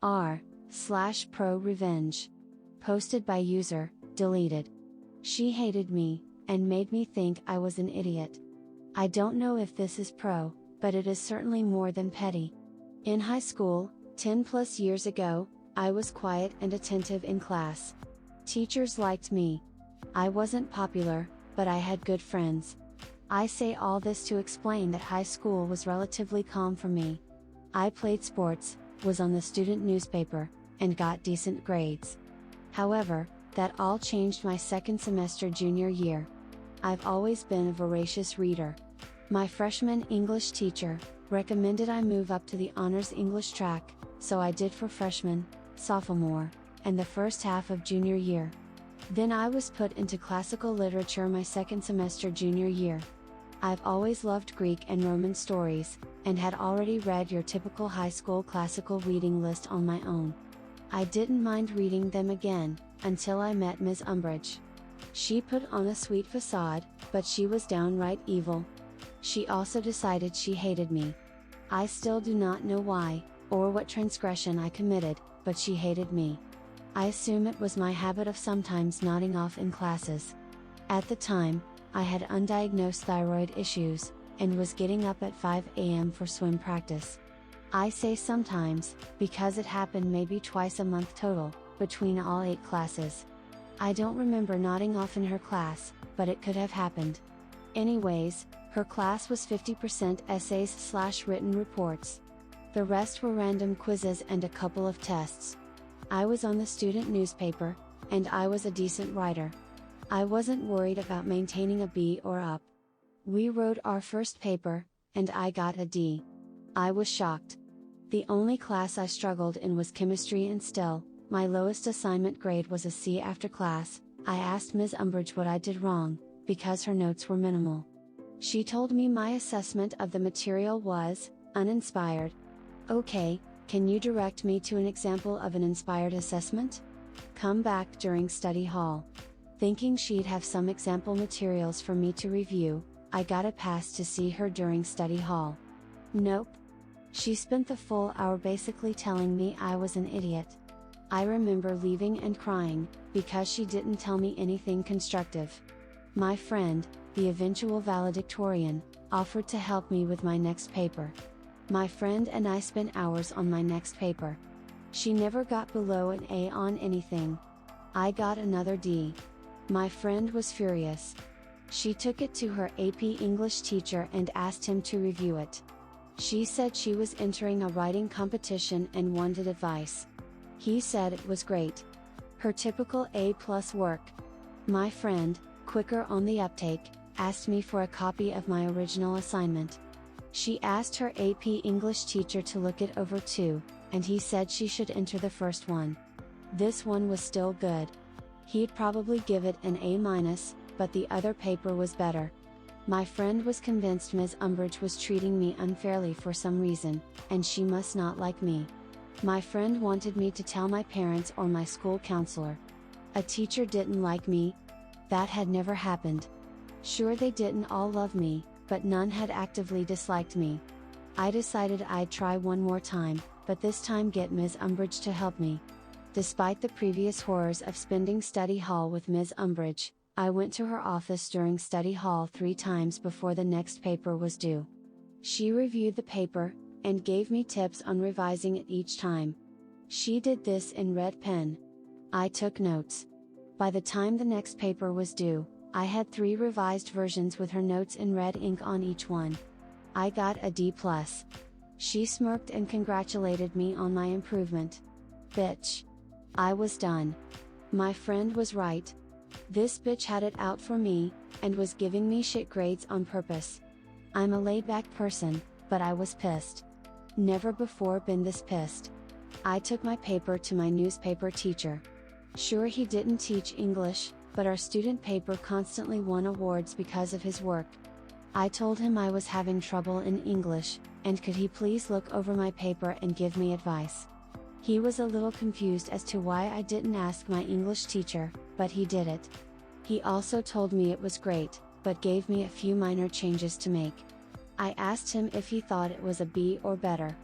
r/ProRevenge. Posted by user, deleted. She hated me, and made me think I was an idiot. I don't know if this is pro, but it is certainly more than petty. In high school, 10 plus years ago, I was quiet and attentive in class. Teachers liked me. I wasn't popular, but I had good friends. I say all this to explain that high school was relatively calm for me. I played sports, was on the student newspaper, and got decent grades. However, that all changed my second semester junior year. I've always been a voracious reader. My freshman English teacher recommended I move up to the honors English track, so I did for freshman, sophomore, and the first half of junior year. Then I was put into classical literature my second semester junior year. I've always loved Greek and Roman stories, and had already read your typical high school classical reading list on my own. I didn't mind reading them again, until I met Ms. Umbridge. She put on a sweet facade, but she was downright evil. She also decided she hated me. I still do not know why, or what transgression I committed, but she hated me. I assume it was my habit of sometimes nodding off in classes. At the time, I had undiagnosed thyroid issues, and was getting up at 5 a.m. for swim practice. I say sometimes, because it happened maybe twice a month total, between all 8 classes. I don't remember nodding off in her class, but it could have happened. Anyways, her class was 50% essays/written reports. The rest were random quizzes and a couple of tests. I was on the student newspaper, and I was a decent writer. I wasn't worried about maintaining a B or up. We wrote our first paper, and I got a D. I was shocked. The only class I struggled in was chemistry, and still, my lowest assignment grade was a C after class. I asked Ms. Umbridge what I did wrong, because her notes were minimal. She told me my assessment of the material was uninspired. Okay, can you direct me to an example of an inspired assessment? Come back during study hall. Thinking she'd have some example materials for me to review, I got a pass to see her during study hall. Nope. She spent the full hour basically telling me I was an idiot. I remember leaving and crying, because she didn't tell me anything constructive. My friend, the eventual valedictorian, offered to help me with my next paper. My friend and I spent hours on my next paper. She never got below an A on anything. I got another D. My friend was furious. She took it to her AP English teacher and asked him to review it. She said she was entering a writing competition and wanted advice. He said it was great. Her typical A+ work. My friend, quicker on the uptake, asked me for a copy of my original assignment. She asked her AP English teacher to look it over too, and he said she should enter the first one. This one was still good. He'd probably give it an A-, but the other paper was better. My friend was convinced Ms. Umbridge was treating me unfairly for some reason, and she must not like me. My friend wanted me to tell my parents or my school counselor. A teacher didn't like me? That had never happened. Sure, they didn't all love me, but none had actively disliked me. I decided I'd try one more time, but this time get Ms. Umbridge to help me. Despite the previous horrors of spending study hall with Ms. Umbridge, I went to her office during study hall 3 times before the next paper was due. She reviewed the paper, and gave me tips on revising it each time. She did this in red pen. I took notes. By the time the next paper was due, I had 3 revised versions with her notes in red ink on each one. I got a D+. She smirked and congratulated me on my improvement. Bitch. I was done. My friend was right. This bitch had it out for me, and was giving me shit grades on purpose. I'm a laid-back person, but I was pissed. Never before been this pissed. I took my paper to my newspaper teacher. Sure, he didn't teach English, but our student paper constantly won awards because of his work. I told him I was having trouble in English, and could he please look over my paper and give me advice. He was a little confused as to why I didn't ask my English teacher, but he did it. He also told me it was great, but gave me a few minor changes to make. I asked him if he thought it was a B or better.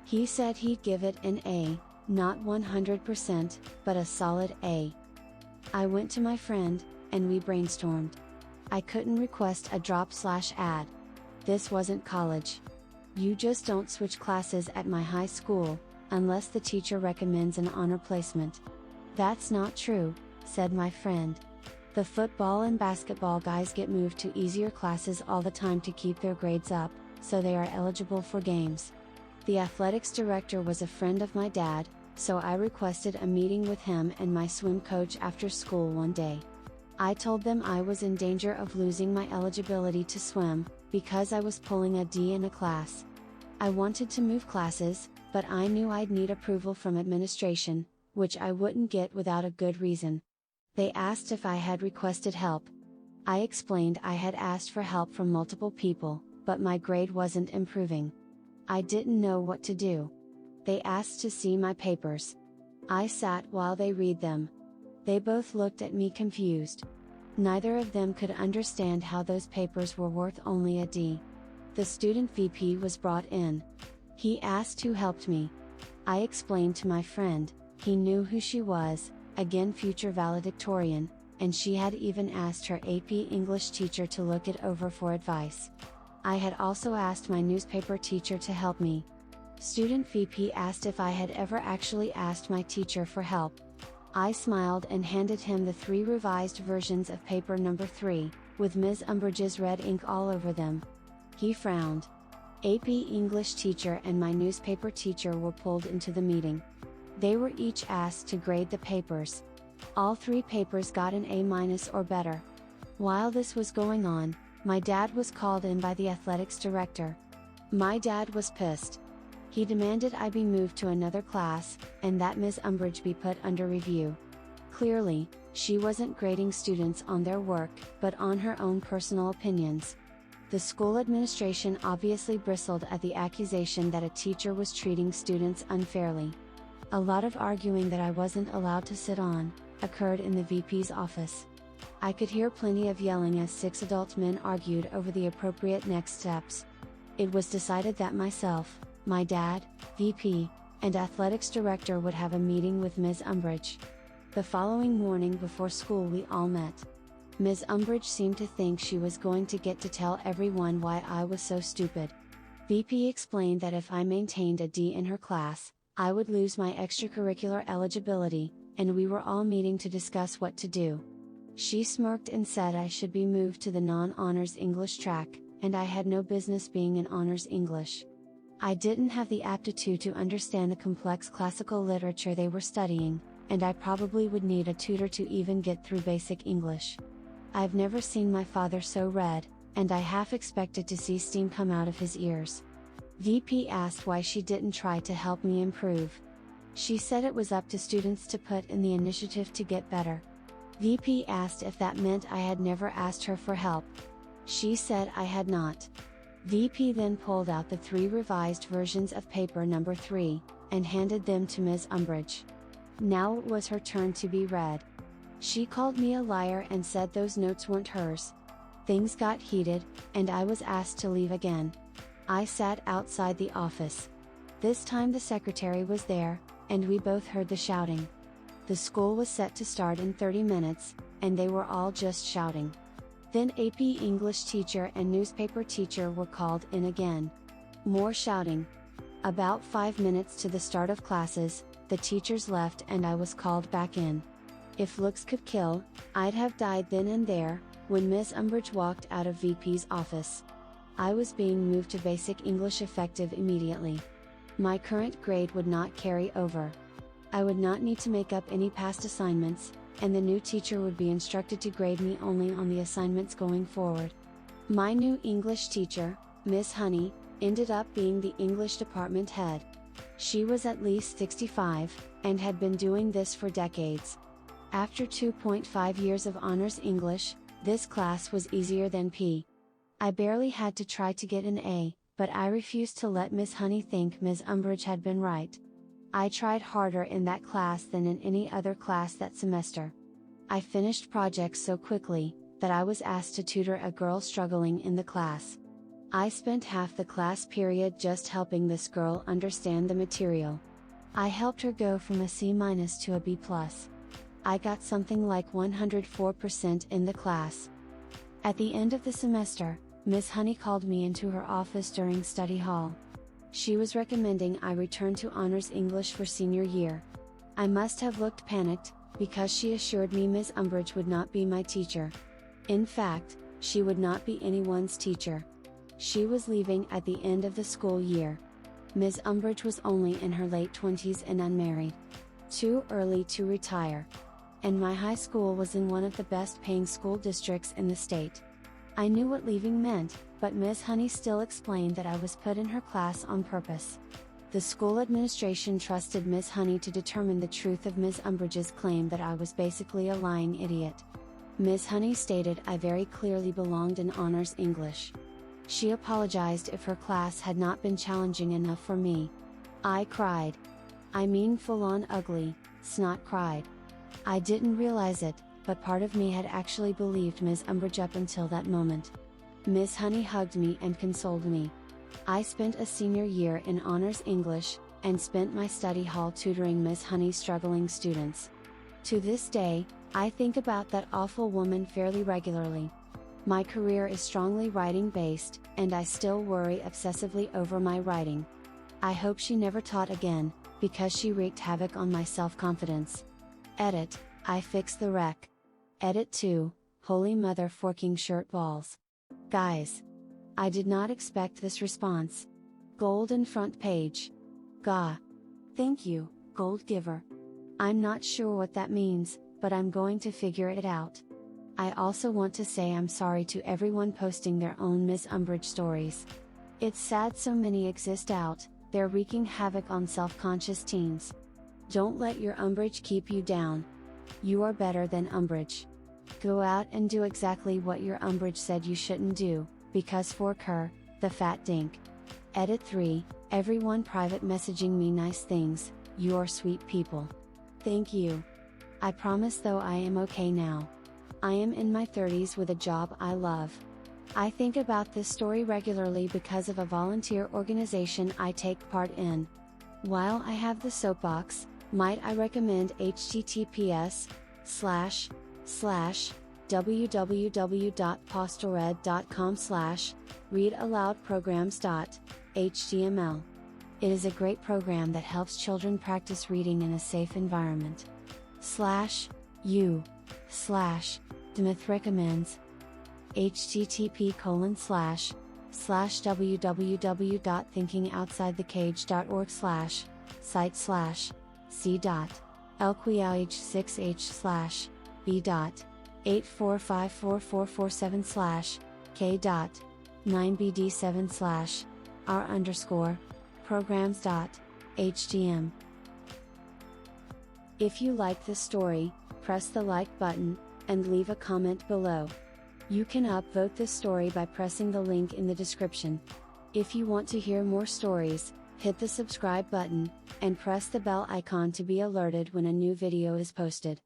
He said he'd give it an A, Not 100%, but a solid A. I went to my friend, and we brainstormed. I couldn't request a drop/add. This wasn't college. You just don't switch classes at my high school, unless the teacher recommends an honor placement. That's not true, said my friend. The football and basketball guys get moved to easier classes all the time to keep their grades up, so they are eligible for games. The athletics director was a friend of my dad, so I requested a meeting with him and my swim coach after school one day. I told them I was in danger of losing my eligibility to swim, because I was pulling a D in a class. I wanted to move classes, but I knew I'd need approval from administration, which I wouldn't get without a good reason. They asked if I had requested help. I explained I had asked for help from multiple people, but my grade wasn't improving. I didn't know what to do. They asked to see my papers. I sat while they read them. They both looked at me confused. Neither of them could understand how those papers were worth only a D. The student VP was brought in. He asked who helped me. I explained to my friend. He knew who she was, again future valedictorian, and she had even asked her AP English teacher to look it over for advice. I had also asked my newspaper teacher to help me. Student VP asked if I had ever actually asked my teacher for help. I smiled and handed him the 3 revised versions of paper number 3, with Ms. Umbridge's red ink all over them. He frowned. AP English teacher and my newspaper teacher were pulled into the meeting. They were each asked to grade the papers. All 3 papers got an A- or better. While this was going on, my dad was called in by the athletics director. My dad was pissed. He demanded I be moved to another class, and that Ms. Umbridge be put under review. Clearly, she wasn't grading students on their work, but on her own personal opinions. The school administration obviously bristled at the accusation that a teacher was treating students unfairly. A lot of arguing that I wasn't allowed to sit on, occurred in the VP's office. I could hear plenty of yelling as 6 adult men argued over the appropriate next steps. It was decided that myself, my dad, VP, and athletics director would have a meeting with Ms. Umbridge. The following morning before school we all met. Ms. Umbridge seemed to think she was going to get to tell everyone why I was so stupid. VP explained that if I maintained a D in her class, I would lose my extracurricular eligibility, and we were all meeting to discuss what to do. She smirked and said I should be moved to the non-honors English track, and I had no business being in honors English. I didn't have the aptitude to understand the complex classical literature they were studying, and I probably would need a tutor to even get through basic English. I've never seen my father so red, and I half expected to see steam come out of his ears. VP asked why she didn't try to help me improve. She said it was up to students to put in the initiative to get better. VP asked if that meant I had never asked her for help. She said I had not. VP then pulled out the 3 revised versions of paper number 3, and handed them to Ms. Umbridge. Now it was her turn to be read. She called me a liar and said those notes weren't hers. Things got heated, and I was asked to leave again. I sat outside the office. This time the secretary was there, and we both heard the shouting. The school was set to start in 30 minutes, and they were all just shouting. Then AP English teacher and newspaper teacher were called in again. More shouting. About 5 minutes to the start of classes, the teachers left and I was called back in. If looks could kill, I'd have died then and there, when Miss Umbridge walked out of VP's office. I was being moved to basic English effective immediately. My current grade would not carry over. I would not need to make up any past assignments, and the new teacher would be instructed to grade me only on the assignments going forward. My new English teacher, Miss Honey, ended up being the English department head. She was at least 65, and had been doing this for decades. After 2.5 years of honors English, this class was easier than P. I barely had to try to get an A, but I refused to let Miss Honey think Ms. Umbridge had been right. I tried harder in that class than in any other class that semester. I finished projects so quickly, that I was asked to tutor a girl struggling in the class. I spent half the class period just helping this girl understand the material. I helped her go from a C- to a B+. I got something like 104% in the class. At the end of the semester, Miss Honey called me into her office during study hall. She was recommending I return to honors English for senior year. I must have looked panicked, because she assured me Ms. Umbridge would not be my teacher. In fact, she would not be anyone's teacher. She was leaving at the end of the school year. Ms. Umbridge was only in her late 20s and unmarried. Too early to retire. And my high school was in one of the best paying school districts in the state. I knew what leaving meant, but Ms. Honey still explained that I was put in her class on purpose. The school administration trusted Ms. Honey to determine the truth of Ms. Umbridge's claim that I was basically a lying idiot. Ms. Honey stated I very clearly belonged in honors English. She apologized if her class had not been challenging enough for me. I cried. I mean full-on ugly, snot cried. I didn't realize it, but part of me had actually believed Ms. Umbridge up until that moment. Ms. Honey hugged me and consoled me. I spent a senior year in honors English, and spent my study hall tutoring Ms. Honey's struggling students. To this day, I think about that awful woman fairly regularly. My career is strongly writing based, and I still worry obsessively over my writing. I hope she never taught again, because she wreaked havoc on my self-confidence. Edit, I fixed the wreck. Edit 2, Holy Mother forking shirt balls. Guys. I did not expect this response. Golden front page. Gah. Thank you, Gold Giver. I'm not sure what that means, but I'm going to figure it out. I also want to say I'm sorry to everyone posting their own Miss Umbridge stories. It's sad so many exist out, they're wreaking havoc on self-conscious teens. Don't let your Umbridge keep you down. You are better than Umbridge. Go out and do exactly what your Umbridge said you shouldn't do, because fork her, the fat dink. Edit 3, everyone private messaging me nice things, you're sweet people. Thank you. I promise though I am okay now. I am in my 30s with a job I love. I think about this story regularly because of a volunteer organization I take part in. While I have the soapbox, might I recommend https://www.postelred.com/readaloudprograms.html. It is a great program that helps children practice reading in a safe environment. /u/Demith recommends http://c.lqih6h/b.8454447/k.9bd7/r_programs.htm. If you like this story, press the like button, and leave a comment below. You can upvote this story by pressing the link in the description. If you want to hear more stories, hit the subscribe button, and press the bell icon to be alerted when a new video is posted.